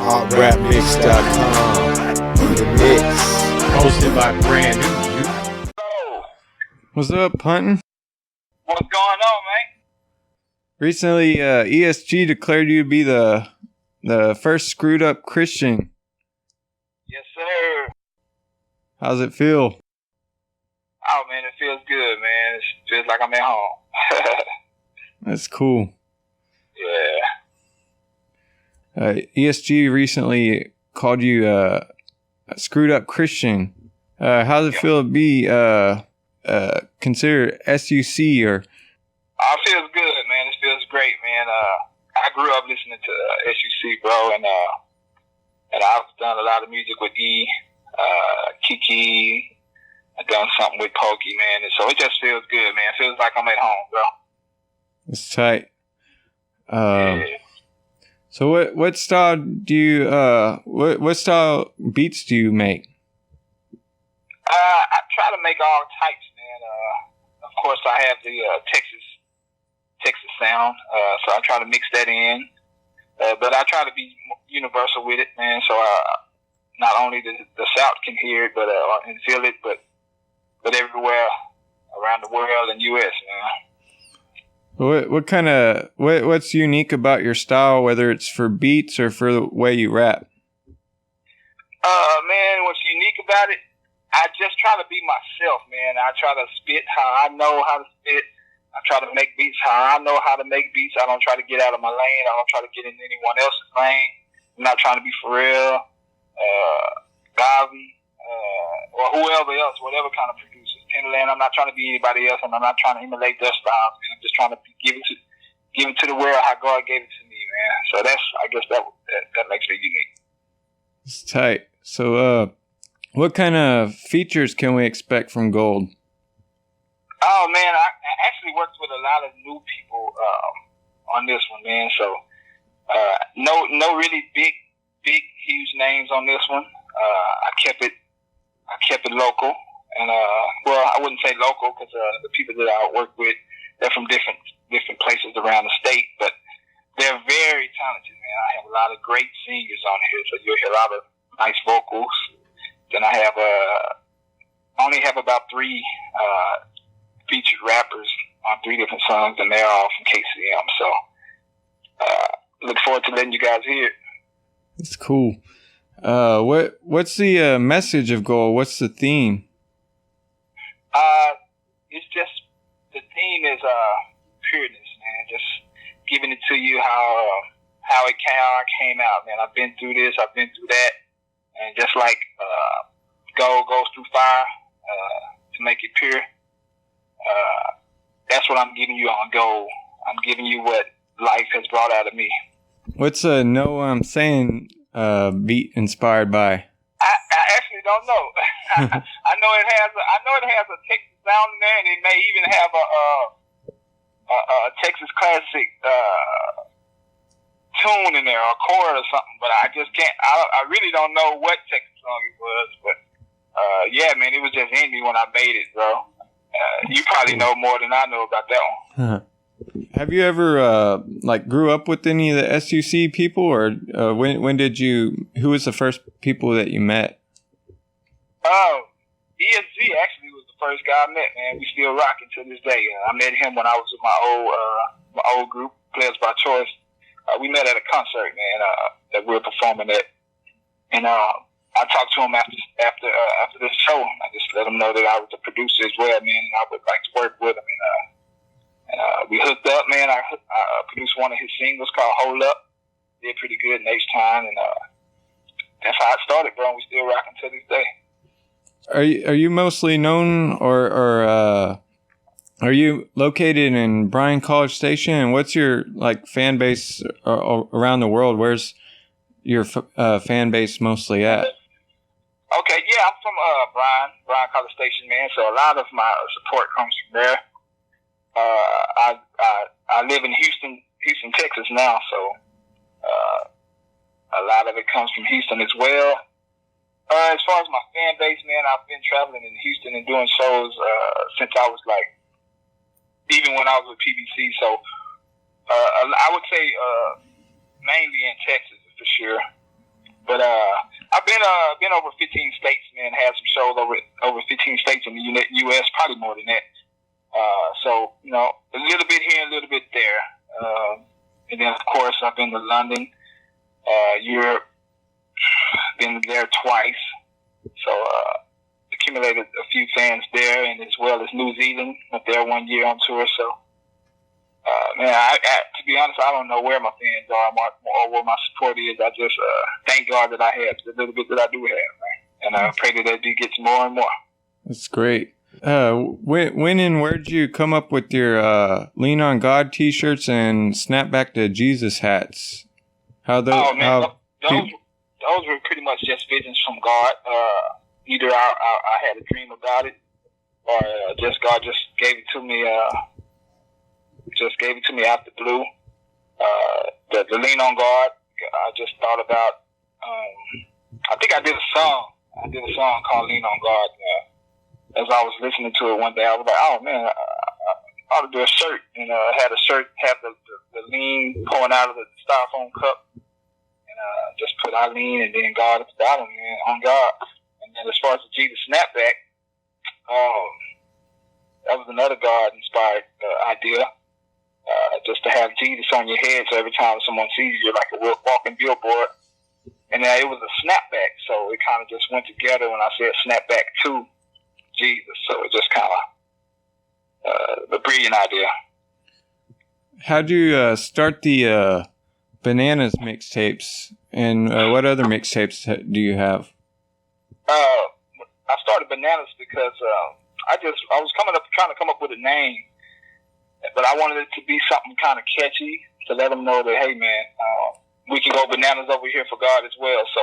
Rapmix.com. The mix. Hosted by BranNuYu. What's up, Puntin? What's going on, man? Recently, E.S.G declared you to be the first screwed up Christian. Yes, sir. How's it feel? Oh, man, it feels good, man. It feels like I'm at home. That's cool. Yeah. E.S.G recently called you a screwed up Christian. How does it feel to be considered SUC or? Oh, it feels good, man. It feels great, man. I grew up listening to SUC, bro, and I've done a lot of music with Keke. I've done something with Pokey, man, and so it just feels good, man. It feels like I'm at home, bro. It's tight. Yeah. So what style do you what style beats do you make? I try to make all types, man. Of course, I have the Texas sound, so I try to mix that in. But I try to be universal with it, man. So not only the South can hear it, but and feel it, but everywhere around the world and U.S., man. What's unique about your style, whether it's for beats or for the way you rap? Man, what's unique about it? I just try to be myself, man. I try to spit how I know how to spit. I try to make beats how I know how to make beats. I don't try to get out of my lane. I don't try to get in anyone else's lane. I'm not trying to be Pharrell, Gavi, or whoever else, whatever kind of producer. Timberland, I'm not trying to be anybody else, and I'm not trying to emulate their styles, man. I'm just trying to give it to the world how God gave it to me, man. So I guess that makes it unique. It's tight. So, what kind of features can we expect from Gold? Oh man, I actually worked with a lot of new people on this one, man. So no really big, huge names on this one. I kept it local, and well, I wouldn't say local because the people that I work with, they're from different places around the state, but they're very talented, man. I have a lot of great singers on here, so you'll hear a lot of nice vocals. Then I only have about 3 featured rappers on 3 different songs, and they're all from KCM. So look forward to letting you guys hear it. It's cool. What's the message of Gold? What's the theme? It's just the theme is pureness, man. Just giving it to you how I came out, man. I've been through this, I've been through that, and just like gold goes through fire to make it pure. That's what I'm giving you on Gold. I'm giving you what life has brought out of me. What's Know What I'm Saying beat inspired by? I actually don't know. I know it has a Texas sound in there, and it may even have a Texas classic tune in there, or a chord or something. But I just can't. I really don't know what Texas song it was. But yeah, man, it was just in me when I made it, bro. You probably know more than I know about that one. Have you ever grew up with any of the SUC people, or when did you? Who was the first people that you met? E.S.G actually was the first guy I met, man. We still rocking to this day. I met him when I was with my old group, Players by Choice. We met at a concert, man, that we were performing at, and I talked to him after this show. I just let him know that I was a producer as well, man, and I would like to work with him. And we hooked up, man. I produced one of his singles called "Hold Up." Did pretty good next time, and that's how it started, bro. And we still rocking to this day. Are you mostly known, or are you located in Bryann College Station? And what's your fan base around the world? Where's your fan base mostly at? Okay, yeah, I'm from Bryann College Station, man. So a lot of my support comes from there. I live in Houston, Texas now, so a lot of it comes from Houston as well. As far as my fan base, man, I've been traveling in Houston and doing shows since I was even when I was with PBC. So I would say mainly in Texas for sure. But I've been over 15 states, man. Had some shows over 15 states in the U.S. Probably more than that. So you know, a little bit here, a little bit there, and then of course I've been to London, Europe. Been there twice, so accumulated a few fans there, and as well as New Zealand. Went there 1 year on tour. So, man, I to be honest, I don't know where my fans are or where my support is. I just thank God that I have the little bit that I do have, man, and I pray that it gets more and more. That's great. When and where did you come up with your Lean on God T-shirts and Snapback to Jesus hats? Those were pretty much just visions from God. Either I had a dream about it, or just God just gave it to me. Just gave it to me out the blue. The Lean on God. I just thought about. I think I did a song. I did a song called Lean on God. As I was listening to it one day, I was like, "Oh man, I ought to do a shirt." And had a shirt have the lean pouring out of the styrofoam cup. Just put I lean and then God at the bottom, man, on God. And then as far as the Jesus snapback, that was another God-inspired idea. Just to have Jesus on your head, so every time someone sees you, you're like a walking billboard. And it was a snapback, so it kind of just went together when I said snapback to Jesus. So it just kind of a brilliant idea. How'd you start the Bananas mixtapes, and what other mixtapes do you have? I started Bananas because I was trying to come up with a name, but I wanted it to be something kind of catchy to let them know that, hey man, we can go bananas over here for God as well. So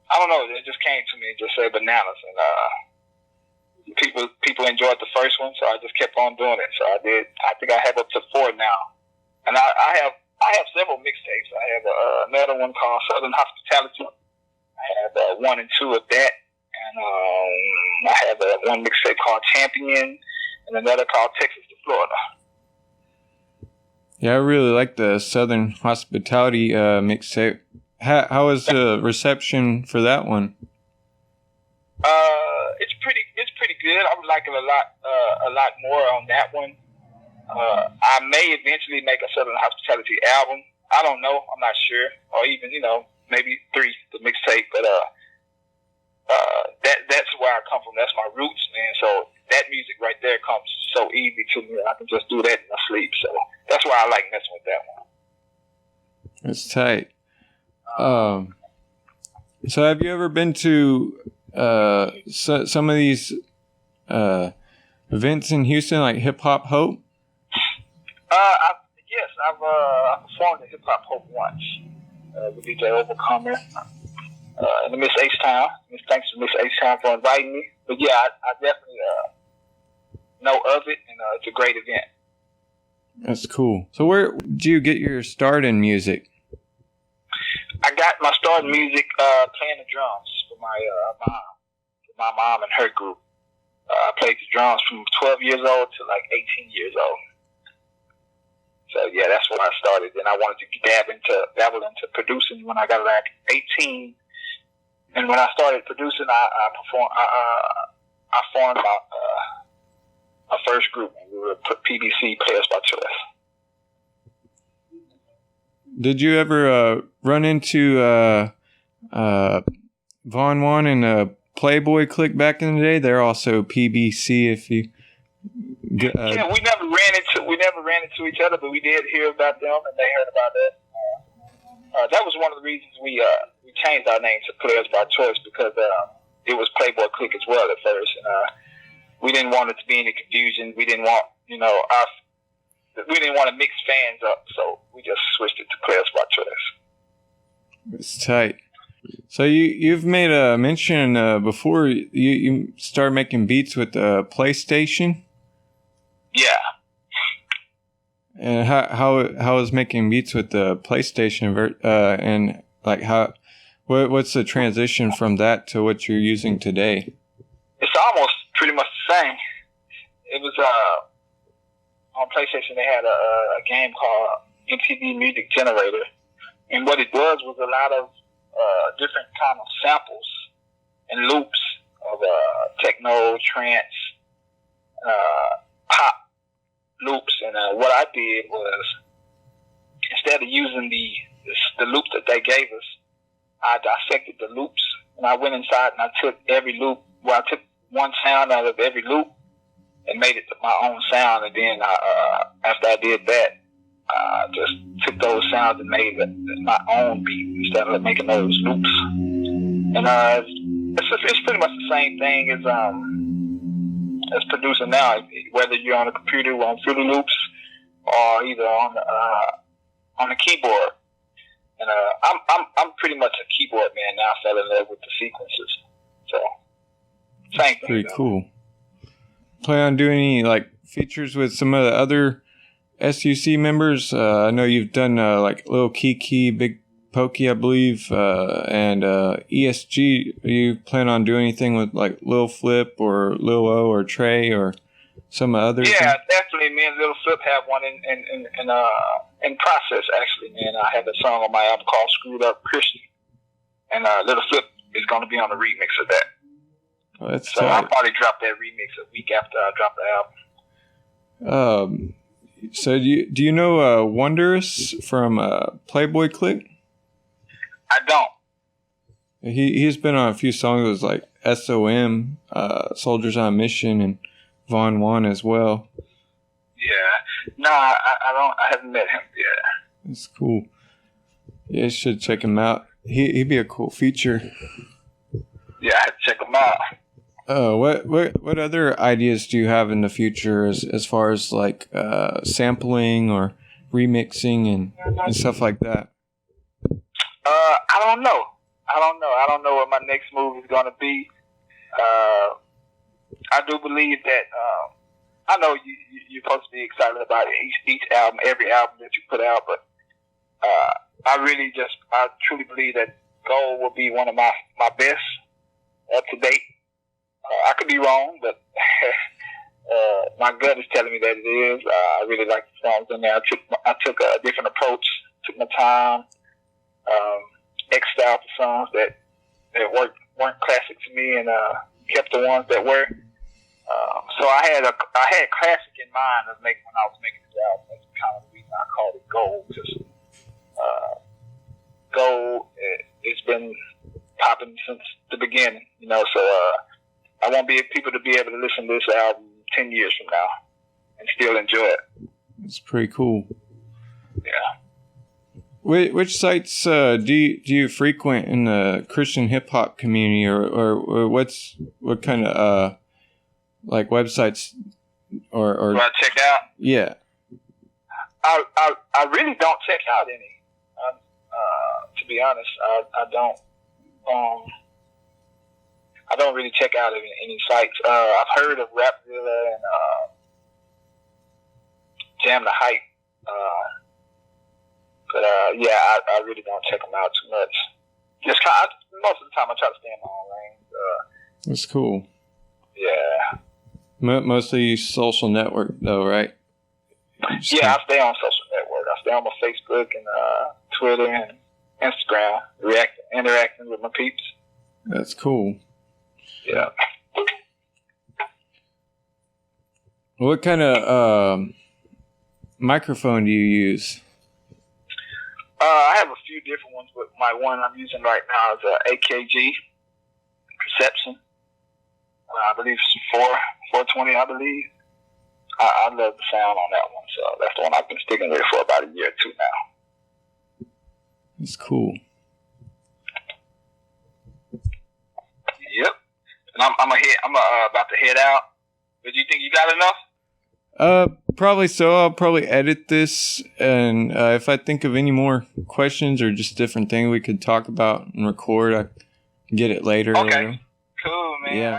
I don't know, it just came to me, just say Bananas, and people enjoyed the first one, so I just kept on doing it. So I think I have up to 4 now. And I have several mixtapes. I have another one called Southern Hospitality. I have 1 and 2 of that. And I have one mixtape called Champion and another called Texas to Florida. Yeah, I really like the Southern Hospitality mixtape. How was the reception for that one? It's pretty good. I would like it a lot more on that one. I may eventually make a Southern Hospitality album. I don't know. I'm not sure. Or even, maybe 3, the mixtape. But that's where I come from. That's my roots, man. So that music right there comes so easy to me. I can just do that in my sleep. So that's why I like messing with that one. That's tight. So have you ever been to some of these events in Houston, like Hip Hop Hope? Yes, I've performed at Hip Hop Hope once with DJ Overcomer in the Miss H-Town. Thanks to Miss H-Town for inviting me. But yeah, I definitely know of it, and it's a great event. That's cool. So where did you get your start in music? I got my start in music playing the drums for my mom and her group. I played the drums from 12 years old to like 18 years old. So yeah, that's when I started. Then I wanted to dabble into producing when I got like 18. And when I started producing, I formed my first group. We were PBC, Players by Choice. Did you ever run into Von Juan and Playboy Clique back in the day? They're also PBC. If you yeah, we never ran into each other, but we did hear about them, and they heard about that. That was one of the reasons we changed our name to Players by Choice, because it was Playboy Clique as well at first, and we didn't want it to be any confusion. We didn't want we didn't want to mix fans up, so we just switched it to Players by Choice. It's tight. So you've made a mention before you started making beats with the PlayStation. Yeah. And how is making beats with the PlayStation and like what's the transition from that to what you're using today? It's almost pretty much the same. It was on PlayStation. They had a game called MTV Music Generator, And what it was a lot of different kind of samples and loops of techno, trance, pop loops. And what I did was, instead of using the loops that they gave us, I dissected the loops, and I went inside and I took every loop. Well, I took one sound out of every loop and made it my own sound. And then after I did that, I just took those sounds and made it my own beat instead of making those loops. And it's pretty much the same thing as producing now, whether you're on a computer or on Fruity Loops or either on the keyboard. And I'm pretty much a keyboard man now. I fell in love with the sequences. So same thing. Pretty cool. Plan on doing any like features with some of the other SUC members? I know you've done like Lil Keke, Big Pokey, I believe, and E.S.G. Are you plan on doing anything with like Lil Flip or Lil O or Trey or some others? Yeah, definitely. Me and Lil Flip have one in process. Actually, man, I have a song on my album called "Screwed Up Christian," and Lil Flip is going to be on the remix of that. Oh, that's so I'll probably drop that remix a week after I drop the album. So do you know Wondrous from Playboy Click? I don't. He's been on a few songs. It was like SOM, Soldiers on Mission, and Von Juan as well. Yeah, no, I don't. I haven't met him yet. That's cool. Yeah, you should check him out. He'd be a cool feature. Yeah, I have to check him out. What other ideas do you have in the future as far as like sampling or remixing and stuff like that? I don't know. I don't know what my next move is going to be. I do believe that I know you're supposed to be excited about each album, every album that you put out, but I truly believe that Gold will be one of my best up to date. I could be wrong, but my gut is telling me that it is. I really like the songs in there. I took a different approach, took my time, X-style the songs that weren't classic to me, and kept the ones that were. So I had classic in mind when I was making this album. That's kind of the reason I called it Gold. Just Gold, it's been popping since the beginning, So I want people to be able to listen to this album 10 years from now and still enjoy it. It's pretty cool. Yeah. Which sites do you frequent in the Christian hip hop community, or what kind of like websites or do I check out? Yeah. I really don't check out any. To be honest, I don't. I don't really check out any sites. I've heard of Rapzilla and Jam the Hype, but yeah, I really don't check them out too much. Just most of the time, I try to stay in my own lane. That's cool. Yeah. Mostly social network, though, right? Yeah, I stay on social network. I stay on my Facebook and Twitter and Instagram, interacting with my peeps. That's cool. Yeah. What kind of microphone do you use? I have a few different ones, but my one I'm using right now is a AKG Perception. I believe it's 420, I believe. I love the sound on that one, so that's the one I've been sticking with for about a year or two now. That's cool. Yep. And I'm about to head out. But do you think you got enough? Probably so. I'll probably edit this, and if I think of any more questions or just different thing we could talk about and record, I can get it later. Okay. Cool, man. Yeah.